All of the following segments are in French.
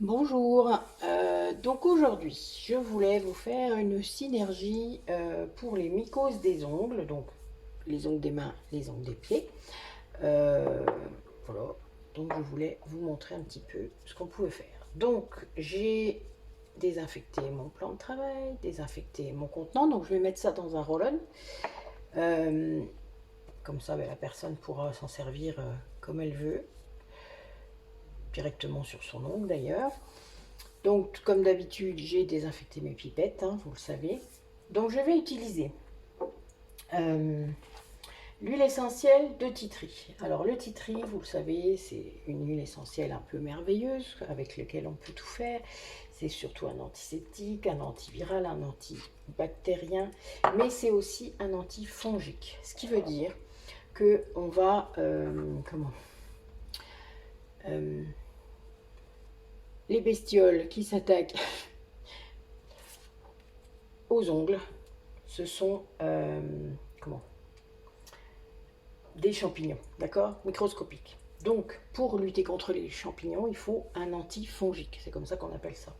Bonjour, donc aujourd'hui je voulais vous faire une synergie pour les mycoses des ongles, donc les ongles des mains, les ongles des pieds. Euh, voilà, donc je voulais vous montrer un petit peu ce qu'on pouvait faire. Donc j'ai désinfecté mon plan de travail, désinfecté mon contenant, donc je vais mettre ça dans un roll-on. Euh, Comme ça ben, la personne pourra s'en servir comme elle veut, directement sur son ongle d'ailleurs. Donc, comme d'habitude, j'ai désinfecté mes pipettes, hein, vous le savez. Donc, je vais utiliser euh, l'huile essentielle de titri. Alors, le titri, vous le savez, c'est une huile essentielle un peu merveilleuse avec laquelle on peut tout faire. C'est surtout un antiseptique, un antiviral, un antibactérien, mais c'est aussi un antifongique. Ce qui veut dire que on va, les bestioles qui s'attaquent aux ongles, ce sont comment des champignons, d'accord, microscopiques. Donc, pour lutter contre les champignons, il faut un antifongique. C'est comme ça qu'on appelle ça.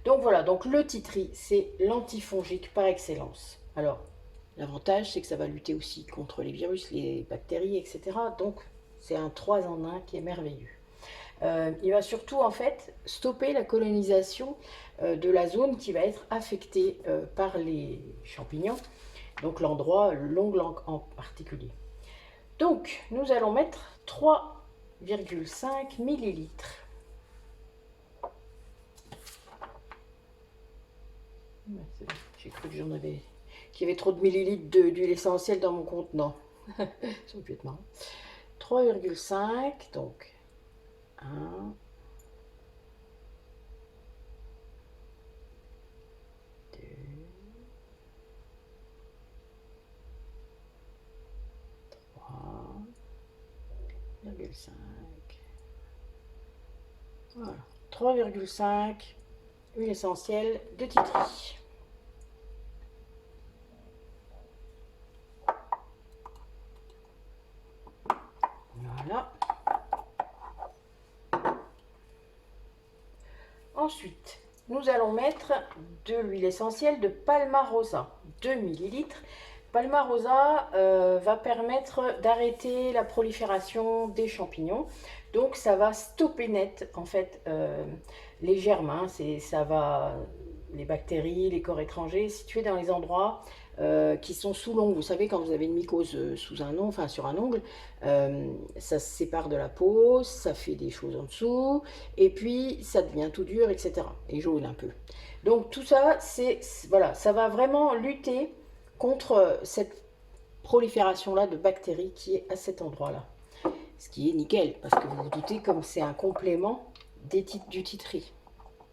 Donc voilà, donc le titri, c'est l'antifongique par excellence. Alors, l'avantage, c'est que ça va lutter aussi contre les virus, les bactéries, etc. Donc, c'est un 3 en 1 qui est merveilleux. Il va surtout en fait stopper la colonisation de la zone qui va être affectée par les champignons, donc l'endroit, l'ongle en particulier. Donc nous allons mettre 3,5 millilitres. J'ai cru que j'en avais, qu'il y avait trop de millilitres d'huile essentielle dans mon contenant. Ça peut être marrant. 3,5, donc 1, 2, 3,5. Voilà. 3,5 huile essentielle de titri. Voilà. Ensuite, nous allons mettre de l'huile essentielle de Palmarosa, 2 millilitres. Palmarosa va permettre d'arrêter la prolifération des champignons. Donc ça va stopper net en fait les germes, hein. Ça va, les bactéries, les corps étrangers situés dans les endroits qui sont sous l'ongle. Vous savez, quand vous avez une mycose sous un ongle, enfin sur un ongle, ça se sépare de la peau, ça fait des choses en dessous, et puis ça devient tout dur, etc. Et jaune un peu. Donc tout ça, voilà, ça va vraiment lutter contre cette prolifération-là de bactéries qui est à cet endroit-là. Ce qui est nickel, parce que vous vous doutez, comme c'est un complément du titri.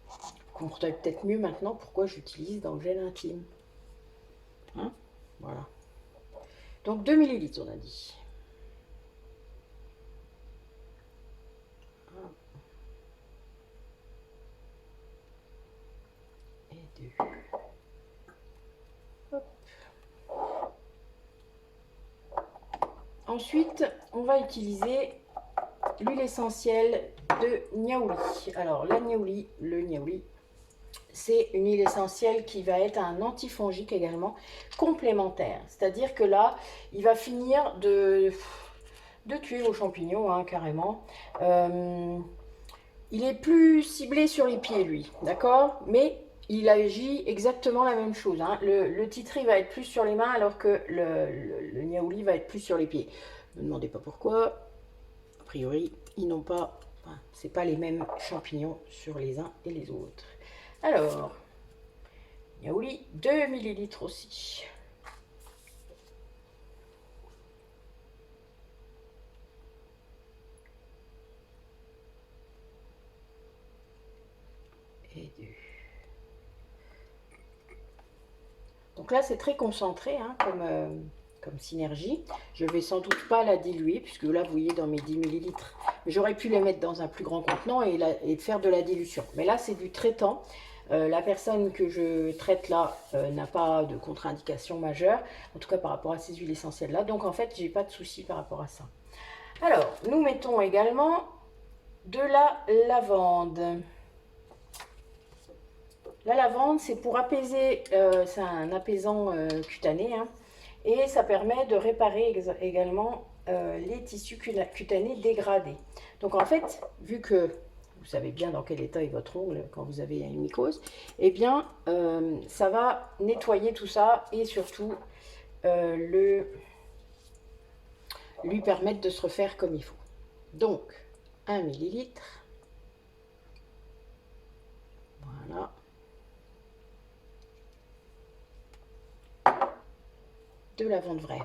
Vous comprenez peut-être mieux maintenant pourquoi j'utilise dans le gel intime. Hein, voilà. Donc 2 millilitres, on a dit. Et 2. Ensuite, on va utiliser l'huile essentielle de niaouli. Alors, la niaouli, le niaouli, c'est une huile essentielle qui va être un antifongique également complémentaire. C'est-à-dire que là, il va finir de tuer vos champignons, hein, carrément. Il est plus ciblé sur les pieds, lui, d'accord? Mais il agit exactement la même chose, hein. Le titri va être plus sur les mains alors que le niaouli va être plus sur les pieds. Ne me demandez pas pourquoi. A priori, ils n'ont pas, enfin, c'est pas les mêmes champignons sur les uns et les autres. Alors, niaouli, 2 millilitres aussi. Et 2. Donc là, c'est très concentré, hein, comme synergie. Je ne vais sans doute pas la diluer, puisque là, vous voyez, dans mes 10 millilitres, j'aurais pu les mettre dans un plus grand contenant et faire de la dilution. Mais là, c'est du traitant. La personne que je traite là n'a pas de contre-indication majeure, en tout cas par rapport à ces huiles essentielles là. Donc en fait, j'ai pas de souci par rapport à ça. Alors, nous mettons également de la lavande. La lavande, c'est pour apaiser, c'est un apaisant cutané, hein, et ça permet de réparer également les tissus cutanés dégradés. Donc en fait, vu que vous savez bien dans quel état est votre ongle quand vous avez une mycose, eh bien ça va nettoyer tout ça et surtout lui permettre de se refaire comme il faut. Donc 1 millilitre, voilà. De lavande vraie.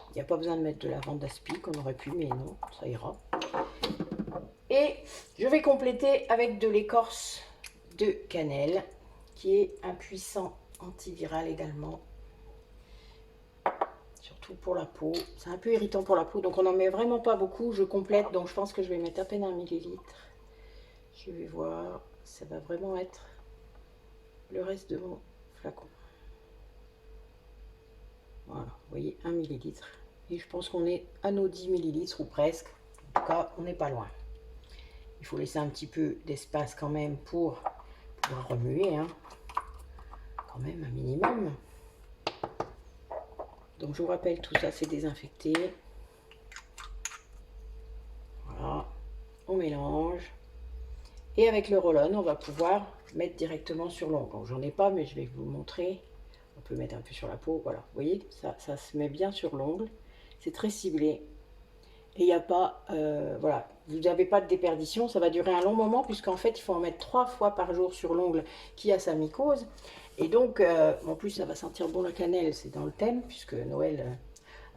Il n'y a pas besoin de mettre de lavande aspic, on aurait pu, mais non, ça ira. Et je vais compléter avec de l'écorce de cannelle, qui est un puissant antiviral également. Surtout pour la peau. C'est un peu irritant pour la peau, donc on n'en met vraiment pas beaucoup. Je complète, donc je pense que je vais mettre à peine 1 millilitre. Je vais voir, ça va vraiment être le reste de mon flacon. Voilà, vous voyez, 1 millilitre. Et je pense qu'on est à nos 10 millilitres ou presque. En tout cas, on n'est pas loin. Il faut laisser un petit peu d'espace quand même pour pouvoir remuer, hein. Quand même un minimum. Donc je vous rappelle, tout ça c'est désinfecté. Voilà, on mélange. Et avec le roll-on, on va pouvoir mettre directement sur l'ongle. J'en ai pas, mais je vais vous montrer. On peut mettre un peu sur la peau, voilà. Vous voyez, ça se met bien sur l'ongle. C'est très ciblé. Et il n'y a pas, voilà, vous n'avez pas de déperdition. Ça va durer un long moment, puisqu'en fait, il faut en mettre 3 fois par jour sur l'ongle qui a sa mycose. Et donc, en plus, ça va sentir bon la cannelle, c'est dans le thème, puisque Noël,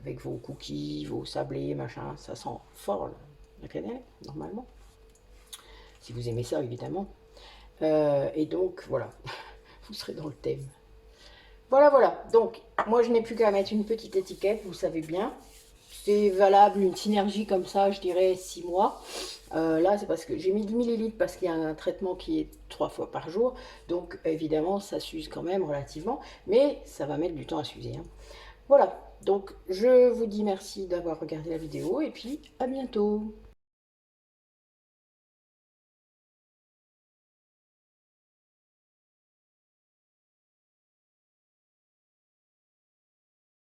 avec vos cookies, vos sablés, machin, ça sent fort la cannelle, normalement. Si vous aimez ça, évidemment. Et donc, voilà, vous serez dans le thème. Voilà, voilà. Donc, moi, je n'ai plus qu'à mettre une petite étiquette, vous savez bien. C'est valable, une synergie comme ça, je dirais 6 mois. Là, c'est parce que j'ai mis 10 millilitres parce qu'il y a un traitement qui est 3 fois par jour. Donc, évidemment, ça s'use quand même relativement. Mais ça va mettre du temps à s'user, hein. Voilà. Donc, je vous dis merci d'avoir regardé la vidéo et puis à bientôt.